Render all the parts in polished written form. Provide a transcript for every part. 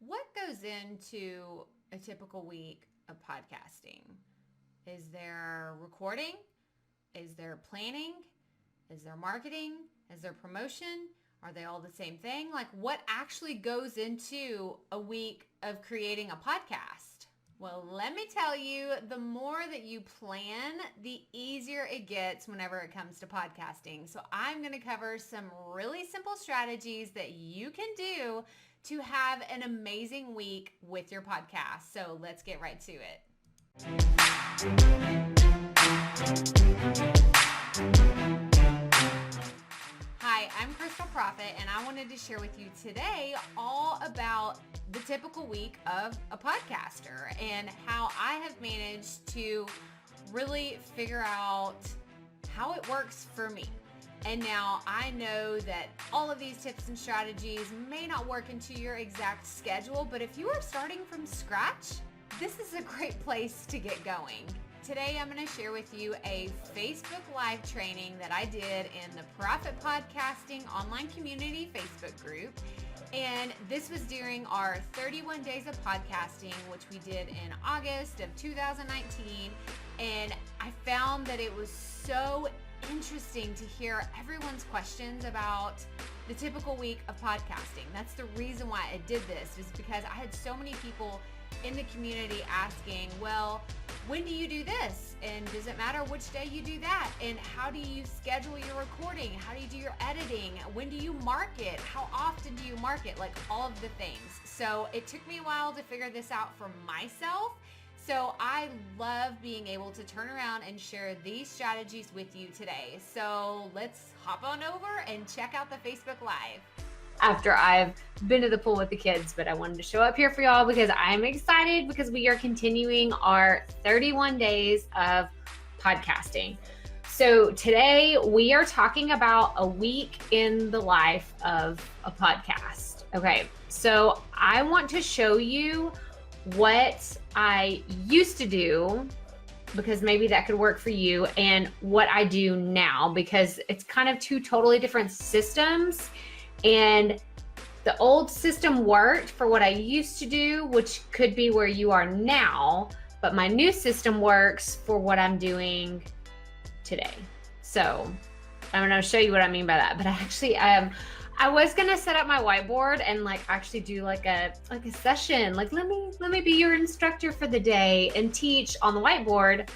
what goes into a typical week of podcasting? Is there recording? Is there planning? Is there marketing? Is there promotion? Are they all the same thing? Like, what actually goes into a week of creating a podcast? Well, let me tell you, the more that you plan, the easier it gets whenever it comes to podcasting. So I'm going to cover some really simple strategies that you can do to have an amazing week with your podcast. So let's get right to it. Hi, I'm Krystal Proffitt, and I wanted to share with you today all about the typical week of a podcaster and how I have managed to really figure out how it works for me. And now I know that all of these tips and strategies may not work into your exact schedule, but if you are starting from scratch, this is a great place to get going. Today, I'm going to share with you a Facebook Live training that I did in the Proffitt Podcasting Online Community Facebook group. And this was during our 31 days of podcasting, which we did in August of 2019. And I found that it was so interesting to hear everyone's questions about the typical week of podcasting. That's the reason why I did this, is because I had so many people in the community asking, well, when do you do this? And does it matter which day you do that? And how do you schedule your recording? How do you do your editing? When do you market? How often do you market? Like, all of the things. So it took me a while to figure this out for myself. So I love being able to turn around and share these strategies with you today. So let's hop on over and check out the Facebook Live. After I've been to the pool with the kids, but I wanted to show up here for y'all because I'm excited because we are continuing our 31 days of podcasting. So today we are talking about a week in the life of a podcast. Okay, so I want to show you what I used to do, because maybe that could work for you, and what I do now, because it's kind of two totally different systems. And the old system worked for what I used to do, which could be where you are now, but my new system works for what I'm doing today. So I'm going to show you what I mean by that. But I was going to set up my whiteboard and actually do like a session, let me be your instructor for the day and teach on the whiteboard.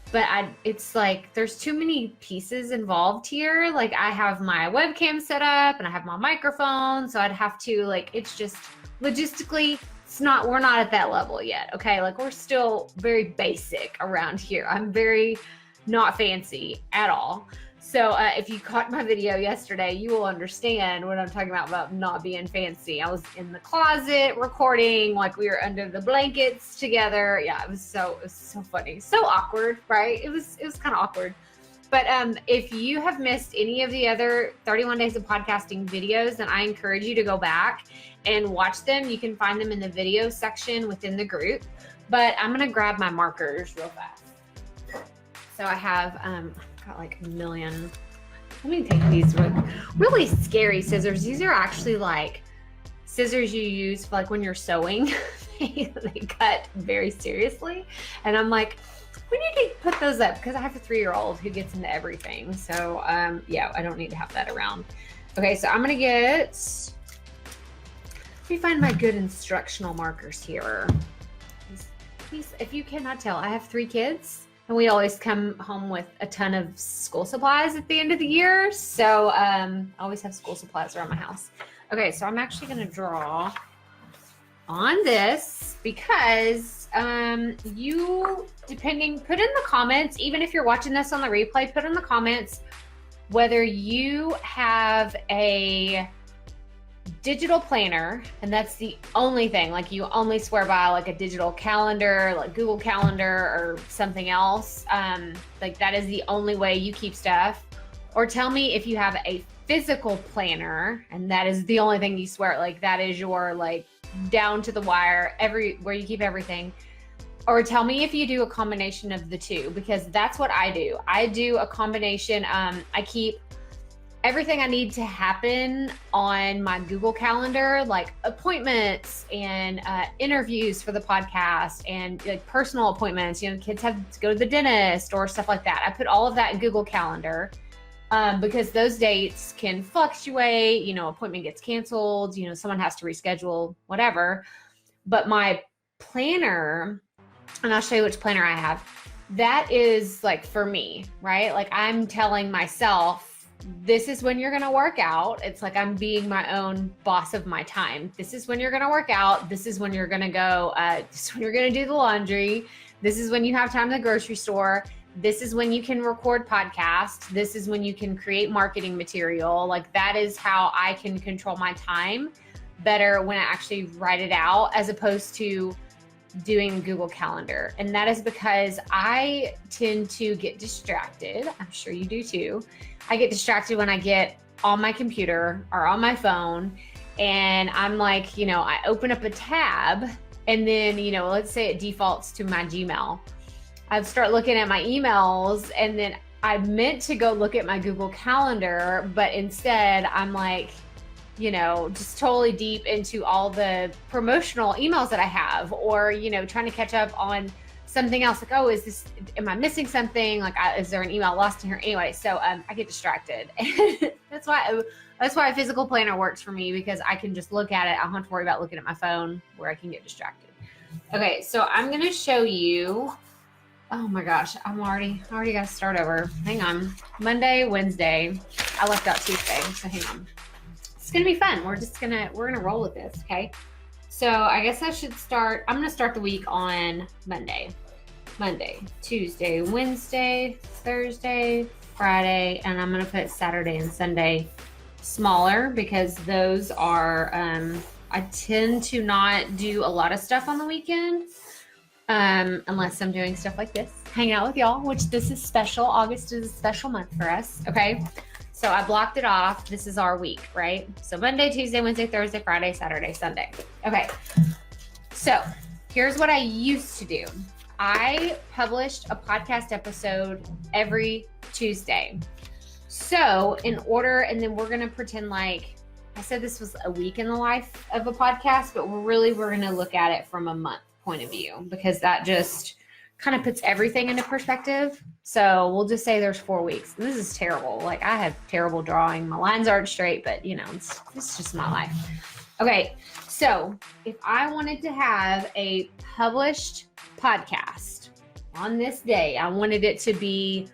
But it's there's too many pieces involved here. I have my webcam set up and I have my microphone. So I'd have to it's just logistically, we're not at that level yet. Okay. We're still very basic around here. I'm very not fancy at all. So if you caught my video yesterday, you will understand what I'm talking about not being fancy. I was in the closet recording, we were under the blankets together. Yeah, it was so funny. So awkward, right? It was kind of awkward. But if you have missed any of the other 31 days of podcasting videos, then I encourage you to go back and watch them. You can find them in the video section within the group. But I'm going to grab my markers real fast. So I have got a million. Let me take these really scary scissors. These are actually scissors you use for when you're sewing. they cut very seriously. And I'm we need to put those up because I have a 3-year-old who gets into everything. So yeah, I don't need to have that around. Okay, so I'm gonna let me find my good instructional markers here. These, if you cannot tell, I have 3 kids. And we always come home with a ton of school supplies at the end of the year. So I always have school supplies around my house. Okay, so I'm actually going to draw on this because put in the comments, even if you're watching this on the replay, put in the comments whether you have a digital planner, and that's the only thing, you only swear by a digital calendar, Google Calendar or something else, that is the only way you keep stuff. Or tell me if you have a physical planner and that is the only thing you swear, that is your down to the wire, where you keep everything. Or tell me if you do a combination of the two, because that's what I do. I do a combination. I keep everything I need to happen on my Google Calendar, like appointments and interviews for the podcast and like personal appointments, kids have to go to the dentist or stuff like that. I put all of that in Google Calendar because those dates can fluctuate, appointment gets canceled, someone has to reschedule, whatever. But my planner, and I'll show you which planner I have, that is like for me, right? Like I'm telling myself, this is when you're going to work out. It's like I'm being my own boss of my time. This is when you're going to work out. This is when you're going to go, this is when you're going to do the laundry. This is when you have time at the grocery store. This is when you can record podcasts. This is when you can create marketing material. Like that is how I can control my time better when I actually write it out as opposed to doing Google Calendar. And that is because I tend to get distracted. I'm sure you do too. I get distracted when I get on my computer or on my phone and I'm like, I open up a tab and then, let's say it defaults to my Gmail. I start looking at my emails and then I meant to go look at my Google Calendar, but instead I'm like, just totally deep into all the promotional emails that I have or, trying to catch up on something else. Like, oh, am I missing something? Like, is there an email lost in here? Anyway, so I get distracted. That's why a physical planner works for me because I can just look at it. I don't have to worry about looking at my phone where I can get distracted. Okay, so I'm going to show you. Oh my gosh, I already got to start over. Hang on. Monday, Wednesday. I left out Tuesday, so hang on. It's going to be fun. We're going to roll with this. Okay. So I guess I'm going to start the week on Monday, Tuesday, Wednesday, Thursday, Friday, and I'm going to put Saturday and Sunday smaller because those are, I tend to not do a lot of stuff on the weekend. Unless I'm doing stuff like this, hanging out with y'all, which this is special. August is a special month for us. Okay. So I blocked it off. This is our week, right? So Monday, Tuesday, Wednesday, Thursday, Friday, Saturday, Sunday. Okay. So here's what I used to do. I published a podcast episode every Tuesday. So and then we're going to pretend like I said this was a week in the life of a podcast, but we're going to look at it from a month point of view because that just kind of puts everything into perspective. So we'll just say there's 4 weeks. This is terrible. Like I have terrible drawing. My lines aren't straight, but it's just my life. Okay. So if I wanted to have a published podcast on this day, I wanted it to be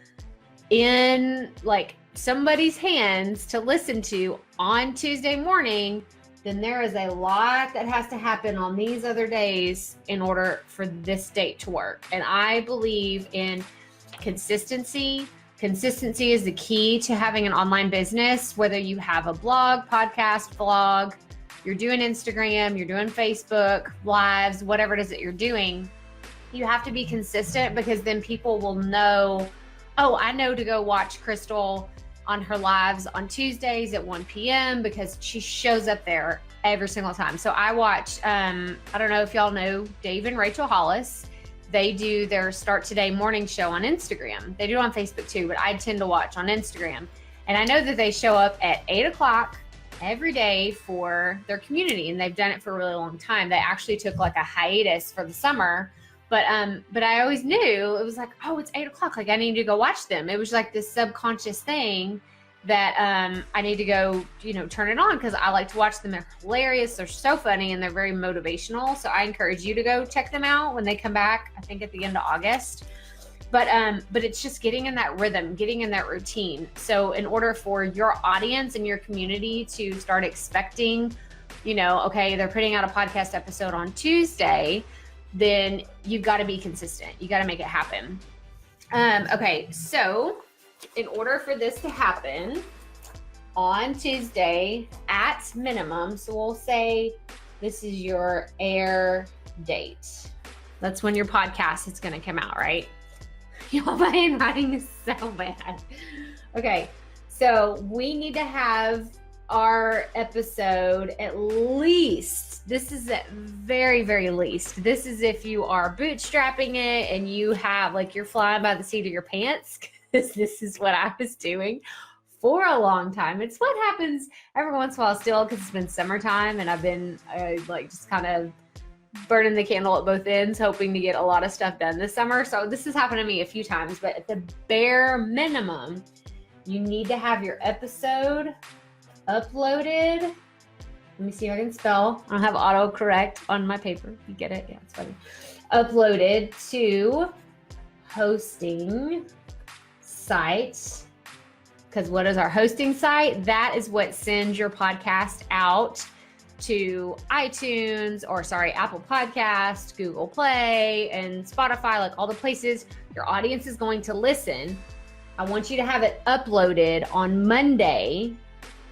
in like somebody's hands to listen to on Tuesday morning, then there is a lot that has to happen on these other days in order for this date to work. And I believe in consistency. Consistency is the key to having an online business, whether you have a blog, podcast, vlog, you're doing Instagram, you're doing Facebook, lives, whatever it is that you're doing. You have to be consistent because then people will know, oh, I know to go watch Krystal on her lives on Tuesdays at 1 p.m. because she shows up there every single time. So I watch, I don't know if y'all know Dave and Rachel Hollis. They do their Start Today morning show on Instagram. They do it on Facebook too, but I tend to watch on Instagram. And I know that they show up at 8 o'clock every day for their community, and they've done it for a really long time. They actually took like a hiatus for the summer, but I always knew it was like, oh, it's 8 o'clock. Like I need to go watch them. It was like this subconscious thing that I need to go, turn it on because I like to watch them. They're hilarious. They're so funny and they're very motivational. So I encourage you to go check them out when they come back, I think at the end of August. But it's just getting in that rhythm, getting in that routine. So in order for your audience and your community to start expecting, okay, they're putting out a podcast episode on Tuesday, then you've got to be consistent. You got to make it happen. Okay, so in order for this to happen on Tuesday at minimum, so we'll say this is your air date. That's when your podcast is going to come out, right? Y'all, my handwriting is so bad. Okay, so we need to have our episode at least, this is at very, very least. This is if you are bootstrapping it and you have like you're flying by the seat of your pants, because this is what I was doing. for a long time. It's what happens every once in a while still, because it's been summertime and I've been like just kind of burning the candle at both ends, hoping to get a lot of stuff done this summer. So this has happened to me a few times, but at the bare minimum, you need to have your episode uploaded. Let me see if I can spell. I don't have autocorrect on my paper. You get it? Yeah, it's funny. Uploaded to hosting site. Because what is our hosting site? That is what sends your podcast out to iTunes, Apple Podcast, Google Play, and Spotify, like all the places your audience is going to listen. I want you to have it uploaded on Monday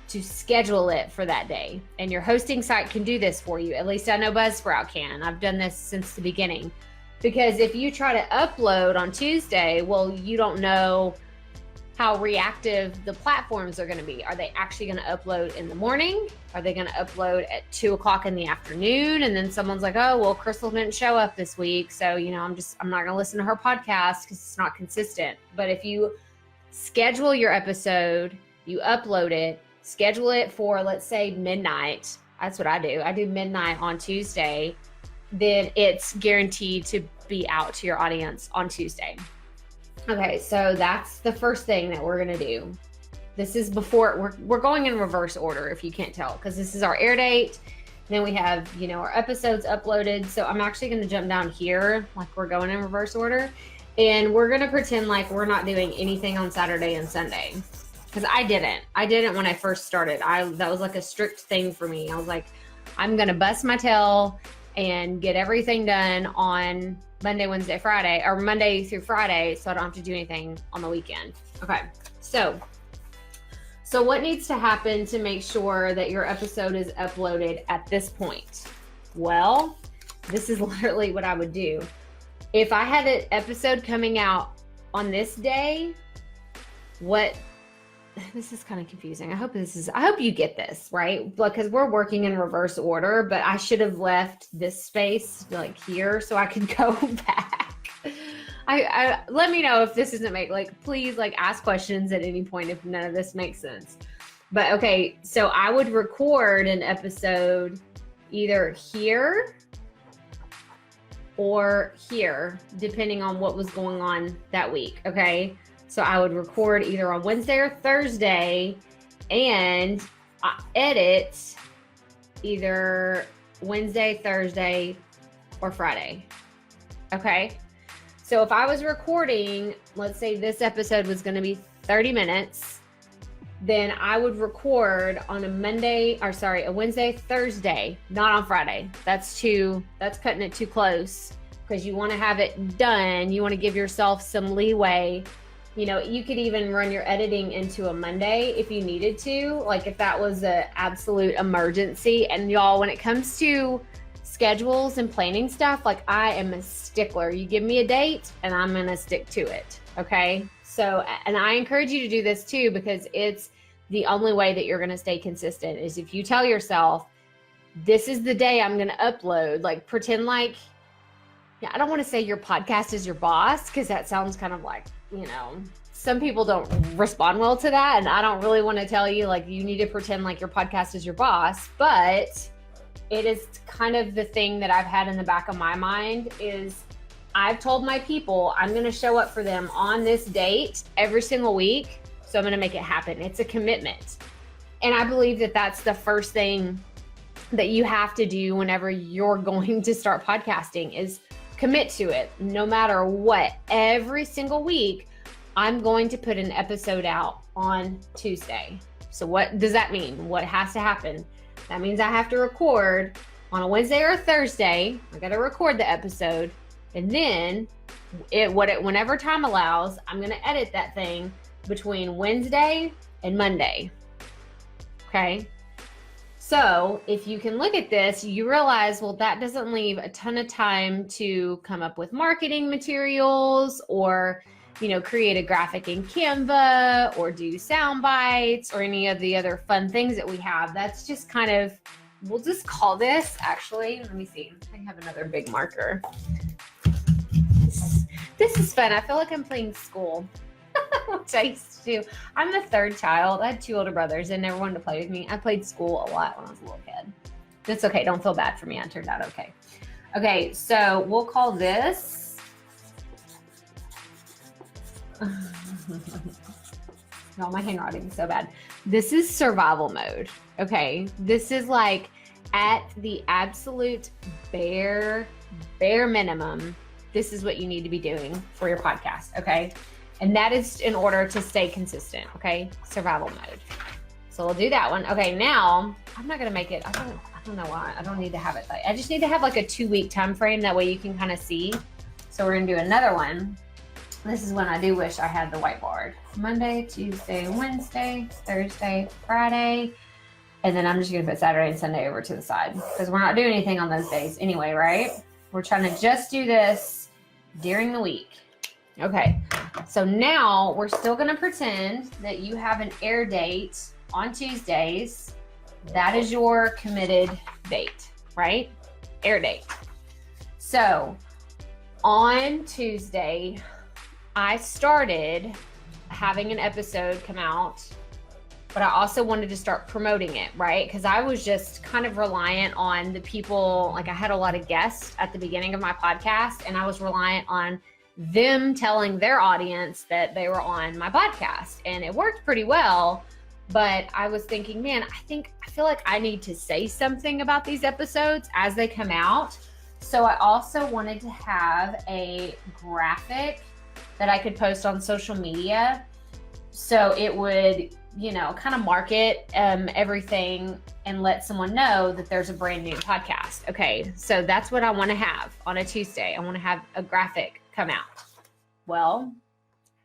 to schedule it for that day. And your hosting site can do this for you. At least I know Buzzsprout can. I've done this since the beginning. Because if you try to upload on Tuesday, well, you don't know how reactive the platforms are going to be. Are they actually going to upload in the morning? Are they going to upload at 2:00 in the afternoon? And then someone's like, oh, well, Krystal didn't show up this week. So, I'm not going to listen to her podcast because it's not consistent. But if you schedule your episode, you upload it, schedule it for, let's say, midnight. That's what I do. I do midnight on Tuesday. Then it's guaranteed to be out to your audience on Tuesday. Okay, so that's the first thing that we're going to do. This is before, we're going in reverse order if you can't tell, because this is our air date. Then we have, our episodes uploaded. So I'm actually going to jump down here, like we're going in reverse order. And we're going to pretend like we're not doing anything on Saturday and Sunday. Because I didn't when I first started. That was like a strict thing for me. I was like, I'm going to bust my tail and get everything done on Monday, Wednesday, Friday, or Monday through Friday, so I don't have to do anything on the weekend. Okay, so what needs to happen to make sure that your episode is uploaded at this point? Well, this is literally what I would do. If I had an episode coming out on this day, this is kind of confusing. I hope you get this, right? Because we're working in reverse order, but I should have left this space like here so I could go back. I let me know if this doesn't please ask questions at any point if none of this makes sense. But okay, so I would record an episode either here or here, depending on what was going on that week, okay? So I would record either on Wednesday or Thursday and edit either Wednesday, Thursday, or Friday. Okay. So if I was recording, let's say this episode was going to be 30 minutes, then I would record on a Wednesday, Thursday, not on Friday. That's cutting it too close, because you want to have it done. You want to give yourself some leeway. You could even run your editing into a Monday if you needed to, like if that was an absolute emergency. And y'all, when it comes to schedules and planning stuff, like I am a stickler. You give me a date and I'm going to stick to it. Okay. So, and I encourage you to do this too, because it's the only way that you're going to stay consistent is if you tell yourself, this is the day I'm going to upload, like pretend like, I don't want to say your podcast is your boss, because that sounds kind of like, some people don't respond well to that. And I don't really want to tell you you need to pretend like your podcast is your boss, but it is kind of the thing that I've had in the back of my mind is I've told my people I'm going to show up for them on this date every single week. So I'm going to make it happen. It's a commitment. And I believe that that's the first thing that you have to do whenever you're going to start podcasting is commit to it. No matter what, every single week, I'm going to put an episode out on Tuesday. So what does that mean? What has to happen? That means I have to record on a Wednesday or a Thursday. I got to record the episode. And then whenever time allows, I'm going to edit that thing between Wednesday and Monday. Okay. So if you can look at this, you realize, well, that doesn't leave a ton of time to come up with marketing materials or, create a graphic in Canva or do sound bites or any of the other fun things that we have. That's just kind of, we'll just call this actually, let me see. I have another big marker. This is fun. I feel like I'm playing school. which I used to do. I'm the third child. I had 2 older brothers and never wanted to play with me. I played school a lot when I was a little kid. It's okay. Don't feel bad for me. I turned out okay. Okay, so we'll call this. No, my handwriting is so bad. This is survival mode. Okay, this is like at the absolute bare minimum. This is what you need to be doing for your podcast. Okay, and that is in order to stay consistent. Okay, survival mode. So we'll do that one. Okay, now I'm not gonna make it. I don't know why. I don't need to have it. I just need to have like a 2-week time frame. That way you can kind of see. So we're gonna do another one. This is when I do wish I had the whiteboard. Monday, Tuesday, Wednesday, Thursday, Friday. And then I'm just gonna put Saturday and Sunday over to the side because we're not doing anything on those days anyway, right? We're trying to just do this during the week. Okay, so now we're still gonna pretend that you have an air date on Tuesdays. That is your committed date, right? Air date. So on Tuesday, I started having an episode come out, but I also wanted to start promoting it, right? Because I was just kind of reliant on the people, like I had a lot of guests at the beginning of my podcast, and I was reliant on them telling their audience that they were on my podcast, and it worked pretty well. But I was thinking, man, I feel like I need to say something about these episodes as they come out. So I also wanted to have a graphic that I could post on social media. So it would, kind of market everything and let someone know that there's a brand new podcast. Okay, so that's what I want to have on a Tuesday. I want to have a graphic come out. Well,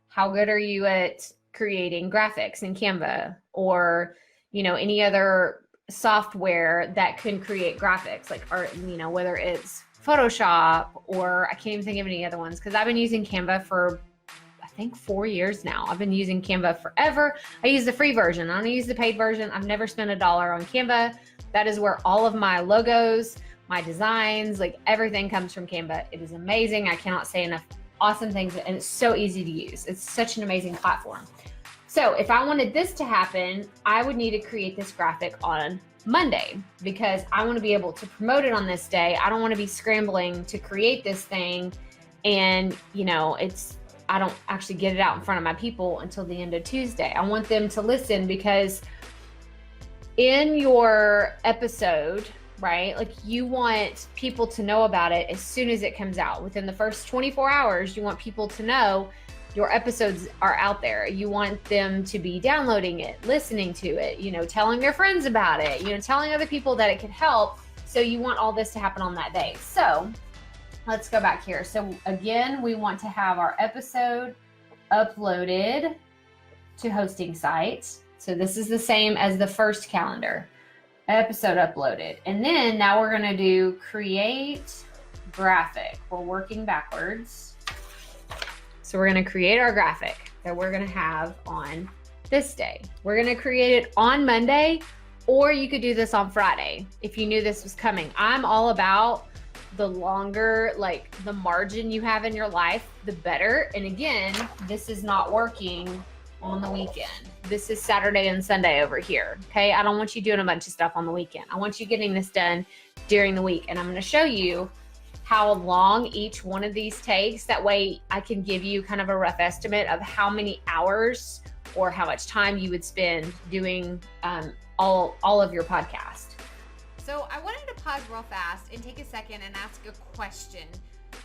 how good are you at creating graphics in Canva or, any other software that can create graphics, like art, whether it's Photoshop or I can't even think of any other ones because I've been using Canva for I think 4 years now. I've been using Canva forever. I use the free version. I don't use the paid version. I've never spent $1 on Canva. That is where all of my logos, my designs, like everything comes from Canva. It is amazing. I cannot say enough awesome things, and it's so easy to use. It's such an amazing platform. So if I wanted this to happen, I would need to create this graphic on Monday because I want to be able to promote it on this day. I don't want to be scrambling to create this thing and, I don't actually get it out in front of my people until the end of Tuesday. I want them to listen because in your episode, right, like you want people to know about it as soon as it comes out. Within the first 24 hours, you want people to know your episodes are out there. You want them to be downloading it, listening to it, telling their friends about it, telling other people that it could help. So you want all this to happen on that day. So let's go back here. So again, we want to have our episode uploaded to hosting sites. So this is the same as the first calendar. Episode uploaded. And then now we're going to do create graphic. We're working backwards. So we're going to create our graphic that we're going to have on this day. We're going to create it on Monday, or you could do this on Friday if you knew this was coming. I'm all about the longer, like the margin you have in your life, the better. And again, this is not working on the weekend. This is Saturday and Sunday over here. Okay. I don't want you doing a bunch of stuff on the weekend. I want you getting this done during the week. And I'm going to show you how long each one of these takes. That way I can give you kind of a rough estimate of how many hours or how much time you would spend doing all of your podcast. So I wanted to pause real fast and take a second and ask a question.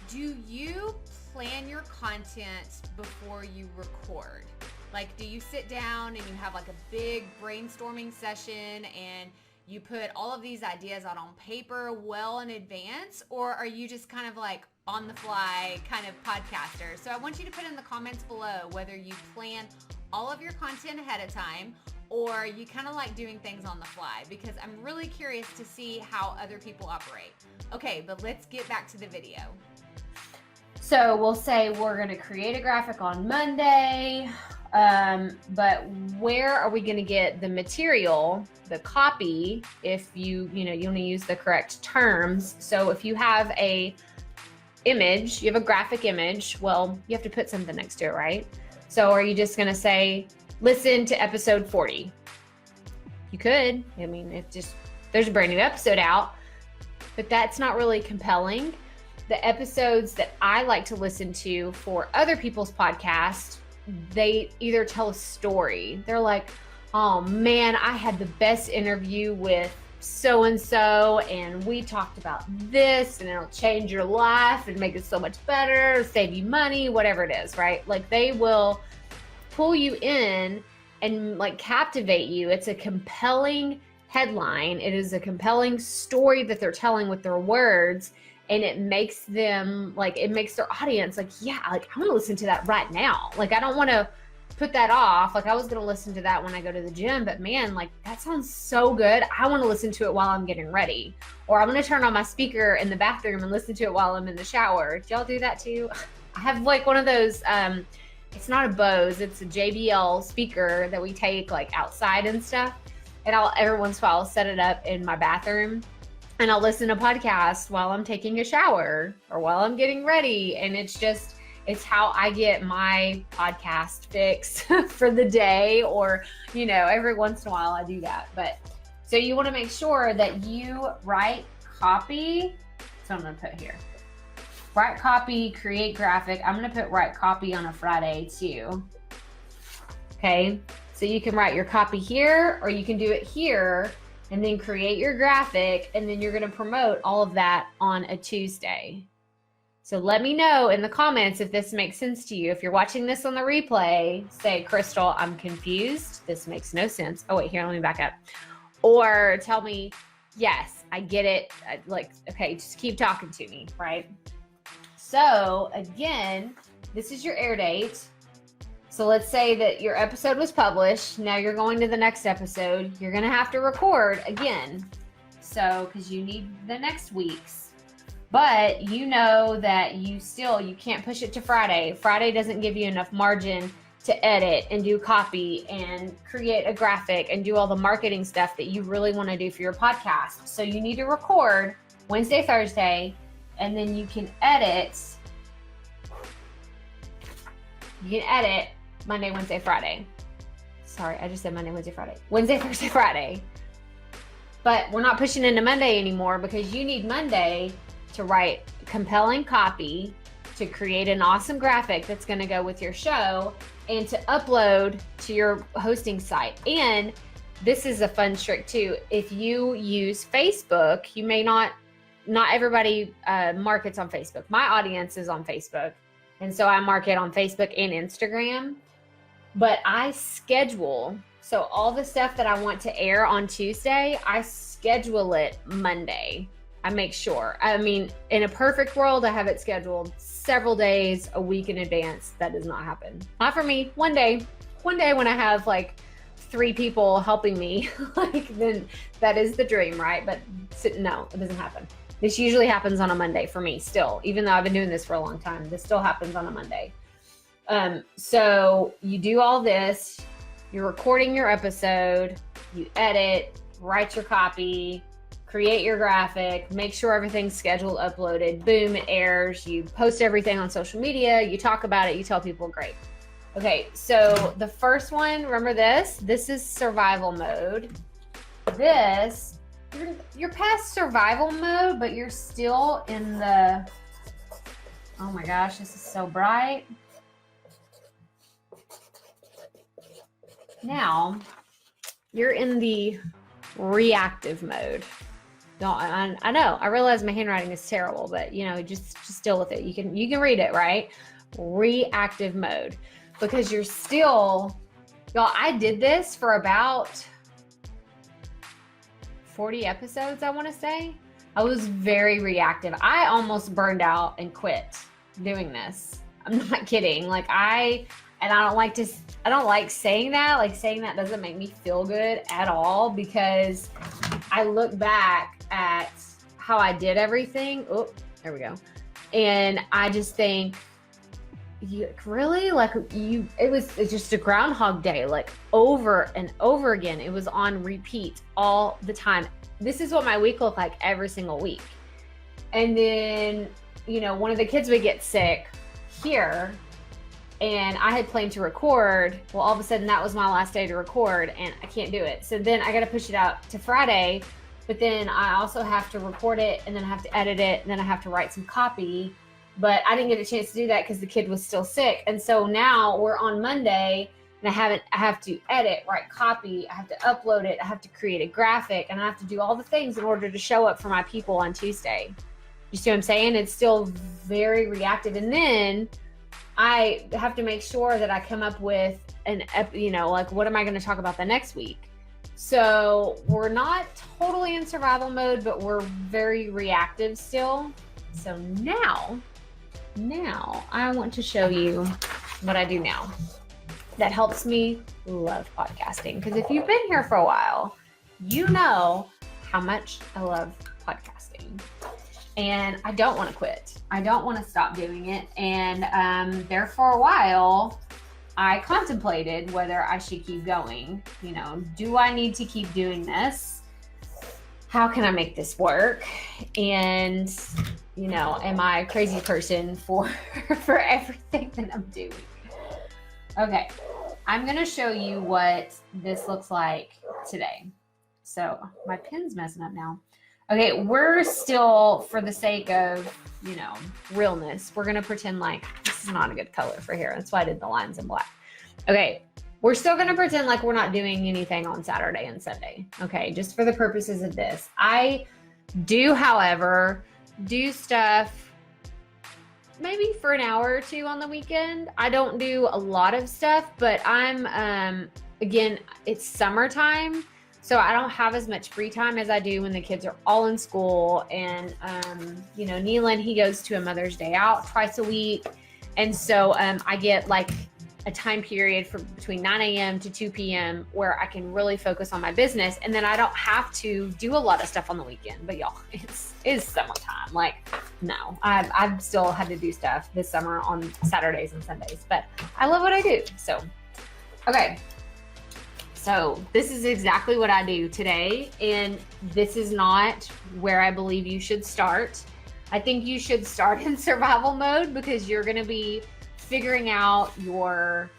Do you plan your content before you record? Like, do you sit down and you have like a big brainstorming session and you put all of these ideas out on paper well in advance? Or are you just kind of like on the fly kind of podcaster? So I want you to put in the comments below whether you plan all of your content ahead of time or you kind of like doing things on the fly, because I'm really curious to see how other people operate. Okay, but let's get back to the video. So we'll say we're going to create a graphic on Monday, but where are we going to get the material, the copy, if you want to use the correct terms. So if you have a image, you have a graphic image, well, you have to put something next to it, right? So are you just going to say, listen to episode 40? You could. I mean, there's a brand new episode out, but that's not really compelling. The episodes that I like to listen to for other people's podcasts, they either tell a story. They're like, oh man, I had the best interview with so-and-so, and we talked about this, and it'll change your life and make it so much better, save you money, whatever it is, right? Like they will pull you in and like captivate you. It's a compelling headline. It is a compelling story that they're telling with their words. And it makes them like, it makes their audience like, yeah, like I want to listen to that right now. Like I don't want to put that off. Like I was going to listen to that when I go to the gym, but man, like that sounds so good. I want to listen to it while I'm getting ready, or I'm going to turn on my speaker in the bathroom and listen to it while I'm in the shower. Do y'all do that too? I have like one of those, it's not a Bose, it's a JBL speaker that we take like outside and stuff. And I'll every once in a while I'll set it up in my bathroom and I'll listen to podcasts while I'm taking a shower or while I'm getting ready. And it's how I get my podcast fix for the day, or, you know, every once in a while I do that. But so you want to make sure that you write copy. So I'm going to put here, write copy, create graphic. I'm going to put write copy on a Friday too. Okay. So you can write your copy here, or you can do it here and then create your graphic. And then you're going to promote all of that on a Tuesday. So let me know in the comments if this makes sense to you. If you're watching this on the replay, say, Krystal, I'm confused. This makes no sense. Oh, wait, here, let me back up. Or tell me, yes, I get it. Like, okay, just keep talking to me, right? So again, this is your air date. So let's say that your episode was published. Now you're going to the next episode. You're going to have to record again. So, because you need the next week's. But you know that you can't push it to Friday. Friday doesn't give you enough margin to edit and do copy and create a graphic and do all the marketing stuff that you really want to do for your podcast. So you need to record Wednesday, Thursday, and then you can edit. You can edit Monday, Wednesday, Friday. Sorry, I just said Monday, Wednesday, Friday. Wednesday, Thursday, Friday. But we're not pushing into Monday anymore because you need Monday to write compelling copy, to create an awesome graphic that's going to go with your show, and to upload to your hosting site. And this is a fun trick too. If you use Facebook, you may not everybody markets on Facebook. My audience is on Facebook. And so I market on Facebook and Instagram, but I schedule. So all the stuff that I want to air on Tuesday, I schedule it Monday. I make sure. I mean, in a perfect world, I have it scheduled several days, a week in advance. That does not happen. Not for me. One day when I have like 3 people helping me, like then that is the dream, right? But no, it doesn't happen. This usually happens on a Monday for me still, even though I've been doing this for a long time. This still happens on a Monday. So you do all this, you're recording your episode, you edit, write your copy, create your graphic, make sure everything's scheduled, uploaded, boom, it airs, you post everything on social media, you talk about it, you tell people, great. Okay, so the first one, remember this is survival mode. You're past survival mode, but you're still in the, oh my gosh, this is so bright. Now, you're in the reactive mode. I know, I realize my handwriting is terrible, but you know, just deal with it. You can read it, right? Reactive mode, because you're still, y'all, I did this for about 40 episodes, I want to say. I was very reactive. I almost burned out and quit doing this. I'm not kidding. Like I don't like saying that. Like saying that doesn't make me feel good at all, because I look back at how I did everything. Oh, there we go. And I just think, really? It's just a Groundhog Day, like over and over again. It was on repeat all the time. This is what my week looked like every single week. And then, you know, one of the kids would get sick here, and I had planned to record. Well, all of a sudden that was my last day to record and I can't do it. So then I got to push it out to Friday, but then I also have to record it and then I have to edit it and then I have to write some copy. But I didn't get a chance to do that because the kid was still sick. And so now we're on Monday and I have to edit, write copy, I have to upload it, I have to create a graphic, and I have to do all the things in order to show up for my people on Tuesday. You see what I'm saying? It's still very reactive. And then I have to make sure that I come up with like, what am I going to talk about the next week? So we're not totally in survival mode, but we're very reactive still. So now I want to show you what I do now that helps me love podcasting. Because if you've been here for a while, you know how much I love podcasting. And I don't want to quit. I don't want to stop doing it. And there for a while, I contemplated whether I should keep going. Do I need to keep doing this? How can I make this work? And, am I a crazy person for everything that I'm doing? Okay, I'm going to show you what this looks like today. So my pen's messing up now. Okay, we're still, for the sake of, realness, we're going to pretend like this is not a good color for here. That's why I did the lines in black. Okay, we're still going to pretend like we're not doing anything on Saturday and Sunday. Okay, just for the purposes of this. I do, however, do stuff maybe for an hour or two on the weekend. I don't do a lot of stuff, but I'm, again, it's summertime. So I don't have as much free time as I do when the kids are all in school. And, Neelan, he goes to a Mother's Day out twice a week. And so I get like a time period for between 9 a.m. to 2 p.m. where I can really focus on my business. And then I don't have to do a lot of stuff on the weekend. But y'all, it's summertime. Like, no, I've still had to do stuff this summer on Saturdays and Sundays. But I love what I do. So, okay. So this is exactly what I do today, and this is not where I believe you should start. I think you should start in survival mode because you're going to be figuring out your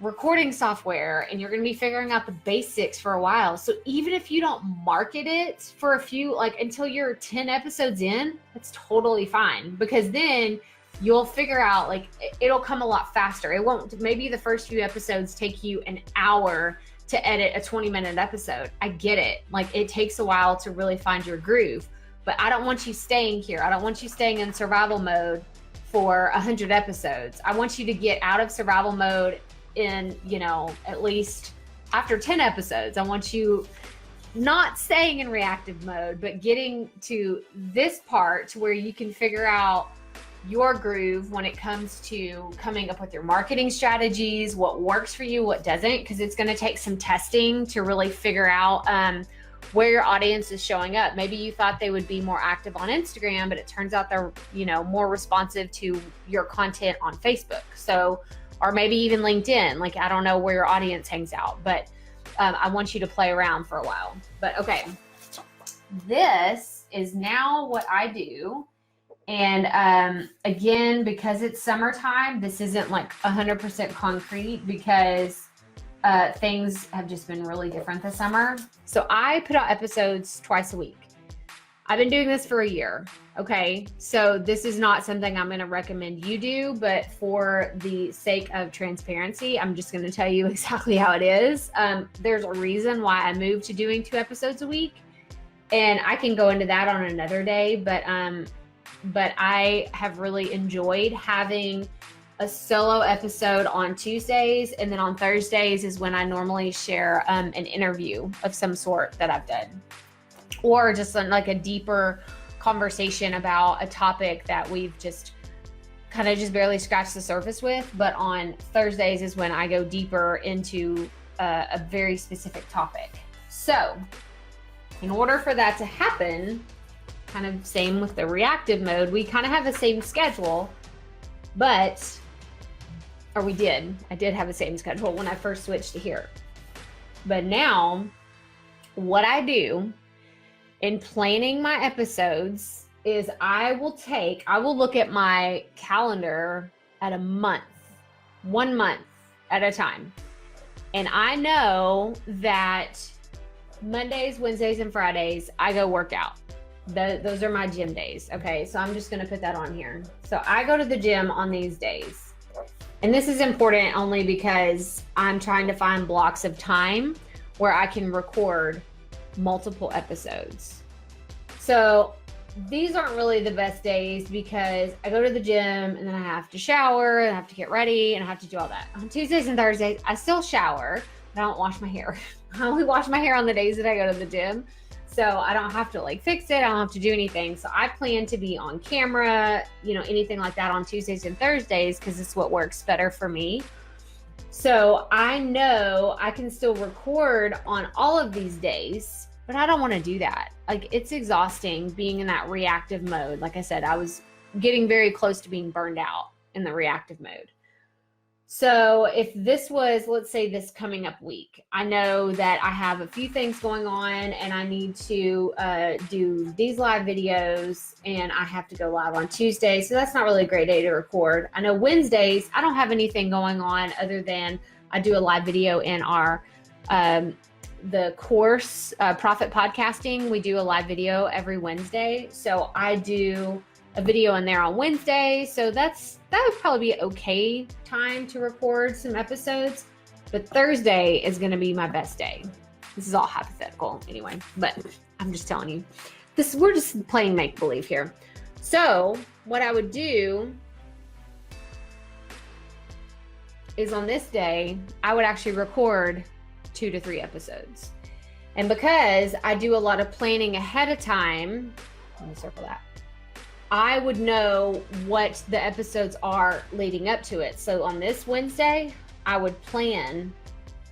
recording software and you're going to be figuring out the basics for a while. So even if you don't market it for a few, like until you're 10 episodes in, it's totally fine, because then you'll figure out, like, it'll come a lot faster. It won't, maybe the first few episodes take you an hour to edit a 20-minute episode. I get it. Like, it takes a while to really find your groove, but I don't want you staying here. I don't want you staying in survival mode for 100 episodes. I want you to get out of survival mode in, at least after 10 episodes. I want you not staying in reactive mode, but getting to this part to where you can figure out your groove when it comes to coming up with your marketing strategies, what works for you, what doesn't, because it's going to take some testing to really figure out where your audience is showing up. Maybe you thought they would be more active on Instagram, but it turns out they're, more responsive to your content on Facebook. So, or maybe even LinkedIn. Like, I don't know where your audience hangs out, but I want you to play around for a while. But okay, this is now what I do. And again, because it's summertime, this isn't like 100% concrete because things have just been really different this summer. So I put out episodes twice a week. I've been doing this for a year. Okay. So this is not something I'm going to recommend you do, but for the sake of transparency, I'm just going to tell you exactly how it is. There's a reason why I moved to doing 2 episodes a week, and I can go into that on another day, but I have really enjoyed having a solo episode on Tuesdays, and then on Thursdays is when I normally share an interview of some sort that I've done, or just like a deeper conversation about a topic that we've just kind of just barely scratched the surface with. But on Thursdays is when I go deeper into a very specific topic. So in order for that to happen, kind of same with the reactive mode, we kind of have the same schedule, I did have the same schedule when I first switched to here. But now what I do in planning my episodes is I will look at my calendar at a month. 1 month at a time. And I know that Mondays, Wednesdays, and Fridays, I go work out. Those are my gym days. Okay, so I'm just gonna put that on here. So I go to the gym on these days. And this is important only because I'm trying to find blocks of time where I can record multiple episodes. So these aren't really the best days because I go to the gym and then I have to shower and I have to get ready and I have to do all that. On Tuesdays and Thursdays, I still shower, but I don't wash my hair. I only wash my hair on the days that I go to the gym. So I don't have to like fix it. I don't have to do anything. So I plan to be on camera, you know, anything like that on Tuesdays and Thursdays because it's what works better for me. So I know I can still record on all of these days, but I don't want to do that. Like, it's exhausting being in that reactive mode. Like I said, I was getting very close to being burned out in the reactive mode. So if this was, let's say, this coming up week, I know that I have a few things going on and I need to do these live videos and I have to go live on Tuesday. So that's not really a great day to record. I know Wednesdays, I don't have anything going on other than I do a live video in our the course, Proffitt Podcasting. We do a live video every Wednesday. So I do a video in there on Wednesday. So that would probably be an okay time to record some episodes. But Thursday is going to be my best day. This is all hypothetical anyway, but I'm just telling you. We're just playing make-believe here. So what I would do is on this day, I would actually record 2 to 3 episodes. And because I do a lot of planning ahead of time, let me circle that, I would know what the episodes are leading up to it. So on this Wednesday, I would plan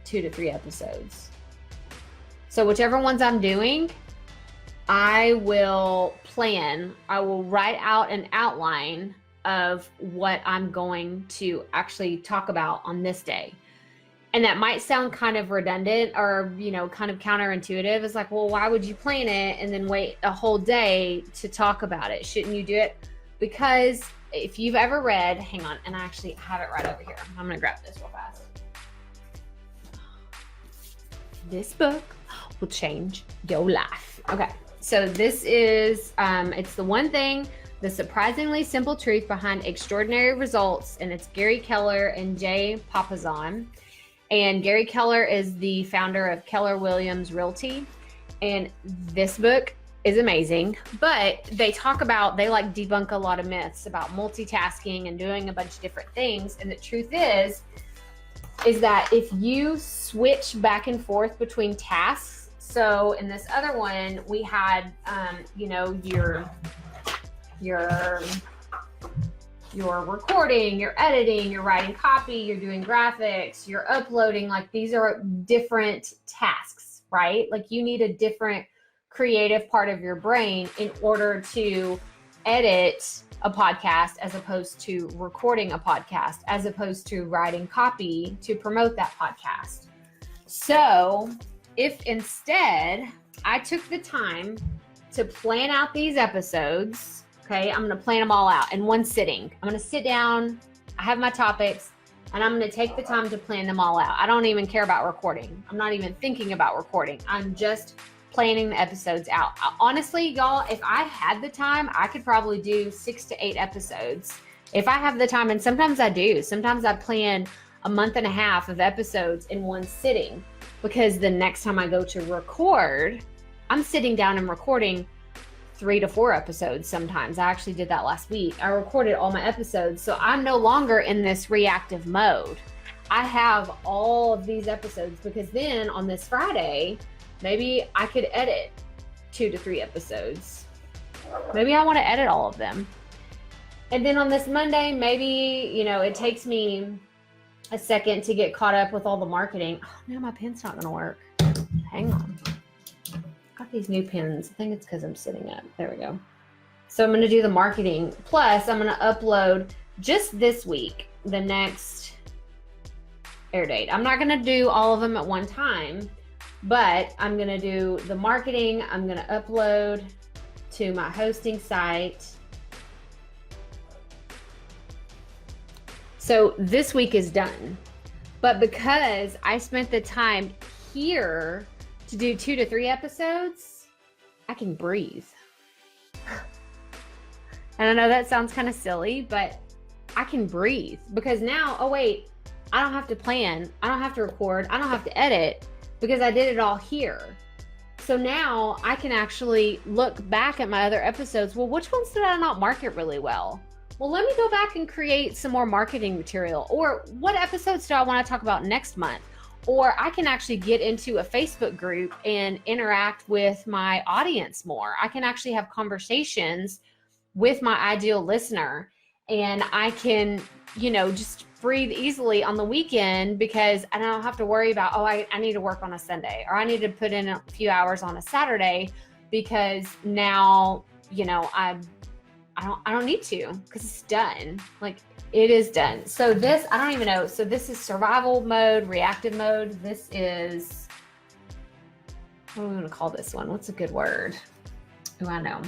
2 to 3 episodes. So whichever ones I'm doing, I will plan, I will write out an outline of what I'm going to actually talk about on this day. And that might sound kind of redundant or, you know, kind of counterintuitive. It's like, well, why would you plan it and then wait a whole day to talk about it? Shouldn't you do it? Because if you've ever read, hang on, and I actually have it right over here. I'm going to grab this real fast. This book will change your life. Okay. So this is, it's the one thing, the surprisingly simple truth behind extraordinary results. And it's Gary Keller and Jay Papasan. And Gary Keller is the founder of Keller Williams Realty. And this book is amazing, but they like debunk a lot of myths about multitasking and doing a bunch of different things. And the truth is that if you switch back and forth between tasks, so in this other one, we had, you know, you're recording, you're editing, you're writing copy, you're doing graphics, you're uploading. Like, these are different tasks, right? Like, you need a different creative part of your brain in order to edit a podcast as opposed to recording a podcast, as opposed to writing copy to promote that podcast. So if instead I took the time to plan out these episodes, okay, I'm going to plan them all out in one sitting. I'm going to sit down, I have my topics, and I'm going to take the time to plan them all out. I don't even care about recording. I'm not even thinking about recording. I'm just planning the episodes out. Honestly, y'all, if I had the time, I could probably do 6 to 8 episodes. If I have the time, and sometimes I do. Sometimes I plan a month and a half of episodes in one sitting because the next time I go to record, I'm sitting down and recording 3 to 4 episodes sometimes. I actually did that last week. I recorded all my episodes, so I'm no longer in this reactive mode. I have all of these episodes because then on this Friday, maybe I could edit 2 to 3 episodes. Maybe I want to edit all of them. And then on this Monday, maybe, you know, it takes me a second to get caught up with all the marketing. Oh, no, my pen's not going to work. Hang on. Got these new pens. I think it's because I'm sitting up. There we go. So I'm going to do the marketing. Plus, I'm going to upload just this week, the next air date. I'm not going to do all of them at one time, but I'm going to do the marketing. I'm going to upload to my hosting site So this week is done. But because I spent the time here to do 2 to 3 episodes, I can breathe. And I know that sounds kind of silly, but I can breathe because now, oh wait, I don't have to plan. I don't have to record. I don't have to edit because I did it all here. So now I can actually look back at my other episodes. Well, which ones did I not market really well? Well, let me go back and create some more marketing material. Or what episodes do I want to talk about next month? Or I can actually get into a Facebook group and interact with my audience more. I can actually have conversations with my ideal listener, and I can, just breathe easily on the weekend because I don't have to worry about, I need to work on a Sunday, or I need to put in a few hours on a Saturday because now, I don't need to because it's done. Like, it is done. So this, I don't even know. So this is survival mode, reactive mode. This is, what are we going to call this one? What's a good word? Oh, I know.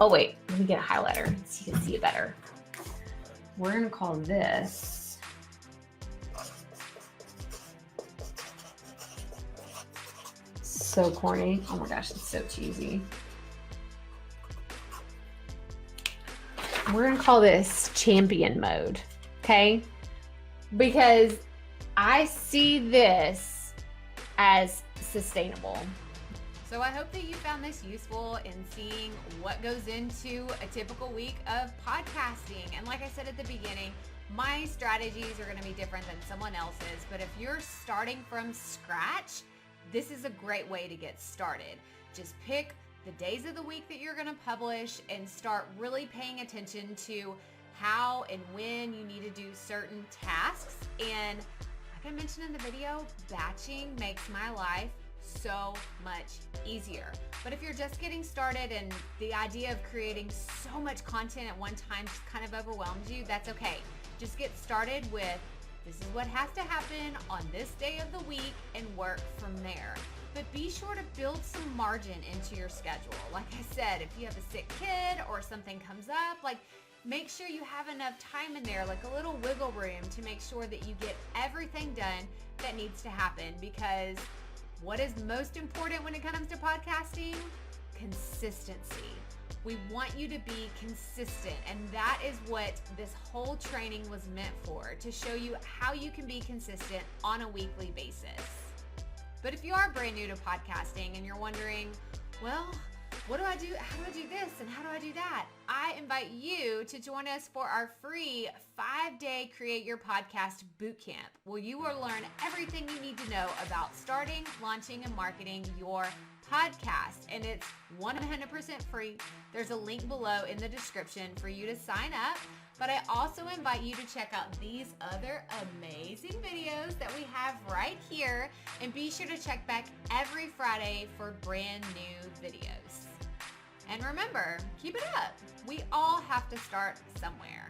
Oh, wait, let me get a highlighter so you can see it better. We're going to call this so corny. Oh my gosh, it's so cheesy. We're going to call this champion mode, okay? Because I see this as sustainable. So I hope that you found this useful in seeing what goes into a typical week of podcasting. And like I said at the beginning, my strategies are going to be different than someone else's. But if you're starting from scratch, this is a great way to get started. Just pick the days of the week that you're going to publish and start really paying attention to how and when you need to do certain tasks. And like I mentioned in the video, batching makes my life so much easier. But if you're just getting started and the idea of creating so much content at one time just kind of overwhelms you, that's okay. Just get started with, this is what has to happen on this day of the week, and work from there. But be sure to build some margin into your schedule. Like I said, if you have a sick kid or something comes up, make sure you have enough time in there, like a little wiggle room, to make sure that you get everything done that needs to happen. Because what is most important when it comes to podcasting? Consistency. We want you to be consistent, and that is what this whole training was meant for, to show you how you can be consistent on a weekly basis. But if you are brand new to podcasting and you're wondering, well, what do I do? How do I do this? And how do I do that? I invite you to join us for our free 5-day Create Your Podcast Bootcamp, where you will learn everything you need to know about starting, launching, and marketing your podcast. And it's 100% free. There's a link below in the description for you to sign up. But I also invite you to check out these other amazing videos that we have right here. And be sure to check back every Friday for brand new videos. And remember, keep it up. We all have to start somewhere.